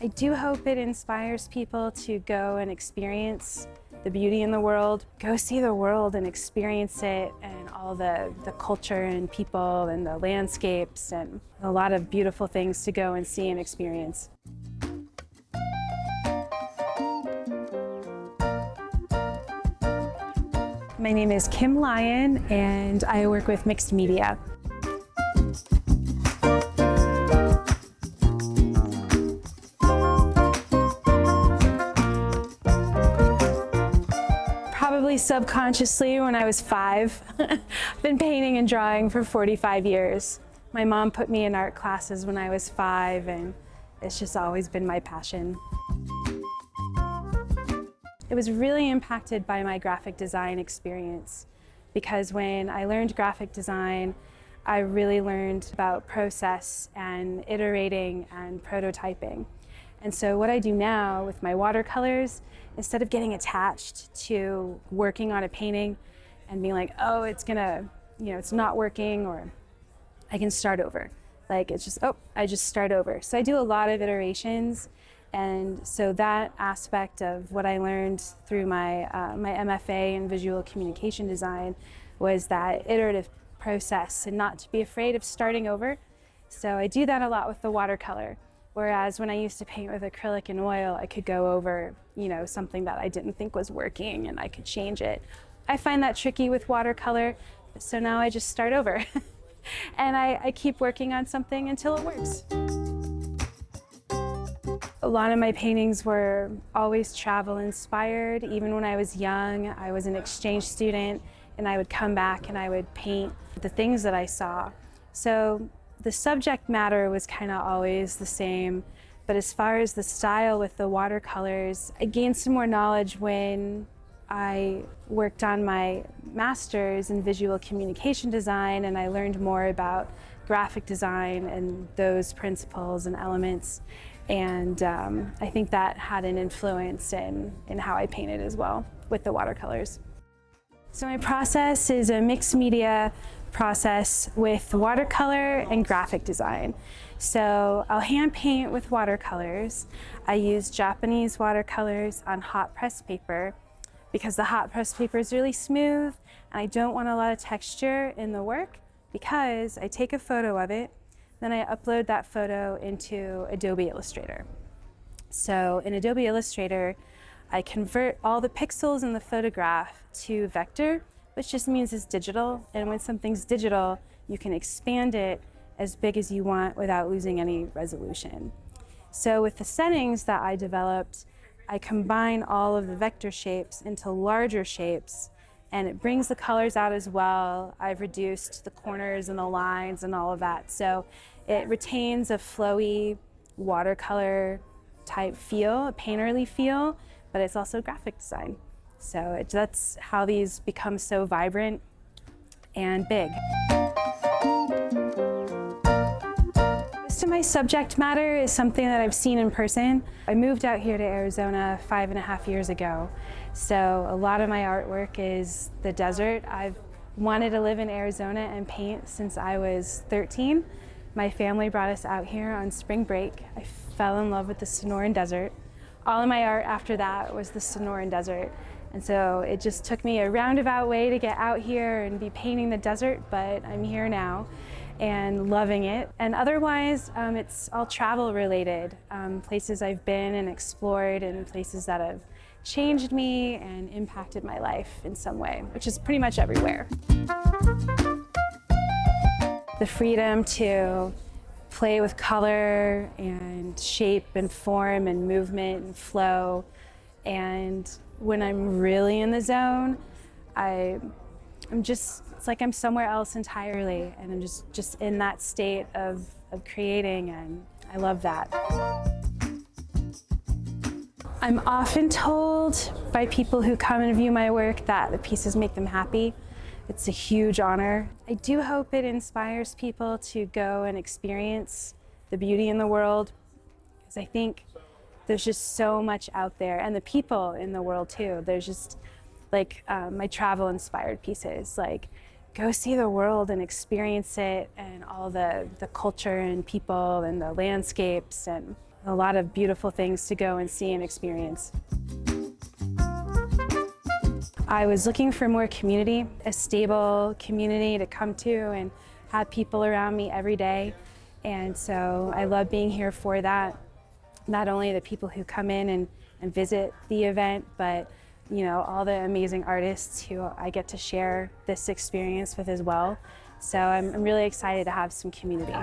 I do hope it inspires people to go and experience the beauty in the world. Go see the world and experience it, and all the culture and people and the landscapes, and a lot of beautiful things to go and see and experience. My name is Kim Lyon, and I work with mixed media. Probably subconsciously when I was 5. I've been painting and drawing for 45 years. My mom put me in art classes when I was 5, and it's just always been my passion. It was really impacted by my graphic design experience, because when I learned graphic design, I really learned about process and iterating and prototyping. And so what I do now with my watercolors, instead of getting attached to working on a painting and being like, oh, it's not working, or I can start over. Like, it's just, oh, I just start over. So I do a lot of iterations. And so that aspect of what I learned through my MFA in visual communication design was that iterative process, and not to be afraid of starting over. So I do that a lot with the watercolor. Whereas when I used to paint with acrylic and oil, I could go over, something that I didn't think was working, and I could change it. I find that tricky with watercolor, so now I just start over. And I keep working on something until it works. A lot of my paintings were always travel inspired. Even when I was young, I was an exchange student, and I would come back and I would paint the things that I saw. So the subject matter was kind of always the same, but as far as the style with the watercolors, I gained some more knowledge when I worked on my master's in visual communication design, and I learned more about graphic design and those principles and elements. And I think that had an influence in how I painted as well with the watercolors. So my process is a mixed media process with watercolor and graphic design. So I'll hand paint with watercolors. I use Japanese watercolors on hot press paper because the hot press paper is really smooth, and I don't want a lot of texture in the work, because I take a photo of it, then I upload that photo into Adobe Illustrator. So in Adobe Illustrator, I convert all the pixels in the photograph to vector, which just means it's digital. And when something's digital, you can expand it as big as you want without losing any resolution. So with the settings that I developed, I combine all of the vector shapes into larger shapes, and it brings the colors out as well. I've reduced the corners and the lines and all of that. So it retains a flowy watercolor type feel, a painterly feel, but it's also graphic design. So that's how these become so vibrant and big. Most of my subject matter is something that I've seen in person. I moved out here to Arizona 5.5 years ago. So a lot of my artwork is the desert. I've wanted to live in Arizona and paint since I was 13. My family brought us out here on spring break. I fell in love with the Sonoran Desert. All of my art after that was the Sonoran Desert. And so it just took me a roundabout way to get out here and be painting the desert, but I'm here now and loving it. And otherwise, it's all travel related. Places I've been and explored, and places that have changed me and impacted my life in some way, which is pretty much everywhere. The freedom to play with color and shape and form and movement and flow. And when I'm really in the zone, it's like I'm somewhere else entirely, and I'm just in that state of creating, and I love that. I'm often told by people who come and view my work that the pieces make them happy. It's a huge honor. I do hope it inspires people to go and experience the beauty in the world, because I think there's just so much out there, and the people in the world too. There's just like my travel inspired pieces, like go see the world and experience it, and all the culture and people and the landscapes, and a lot of beautiful things to go and see and experience. I was looking for more community, a stable community to come to and have people around me every day. And so I love being here for that. Not only the people who come in and visit the event, but all the amazing artists who I get to share this experience with as well. So I'm really excited to have some community.